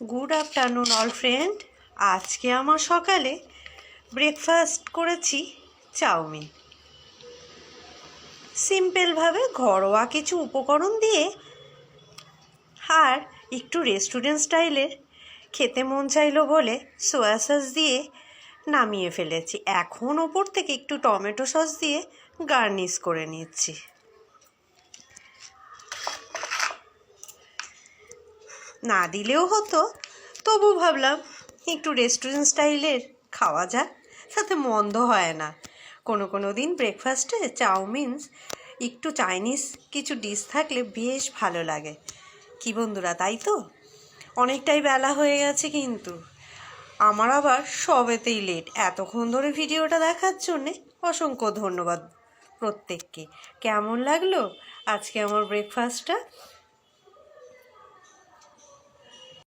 Good afternoon all friend. আজকে আমার সকালে ব্রেকফাস্ট করেছি চাউমিন। সিম্পলভাবে ঘরোয়া কিছু উপকরণ দিয়ে আর একটু রেস্টুরেন্ট স্টাইলের খেতে মন চাইলো বলে সোয়া সস দিয়ে নামিয়ে ফেলেছি। এখন ওপর থেকে একটু টমেটো সস দিয়ে গার্নিশ করে নিচ্ছি। না দিলেও হতো, তবু ভাবলাম একটু রেস্টুরেন্ট স্টাইলের খাওয়া যাক, সাথে মন্দ হয় না। কোনো দিন ব্রেকফাস্টে চাউমিন, একটু চাইনিজ কিছু ডিশ থাকলে বেশ ভালো লাগে। কি বন্ধুরা, তাই তো? অনেকটাই বেলা হয়ে গেছে, কিন্তু আমার আবার সবেতেই লেট। এতক্ষণ ধরে ভিডিওটা দেখার জন্যে অসংখ্য ধন্যবাদ প্রত্যেককে। কেমন লাগলো আজকে আমার ব্রেকফাস্টটা?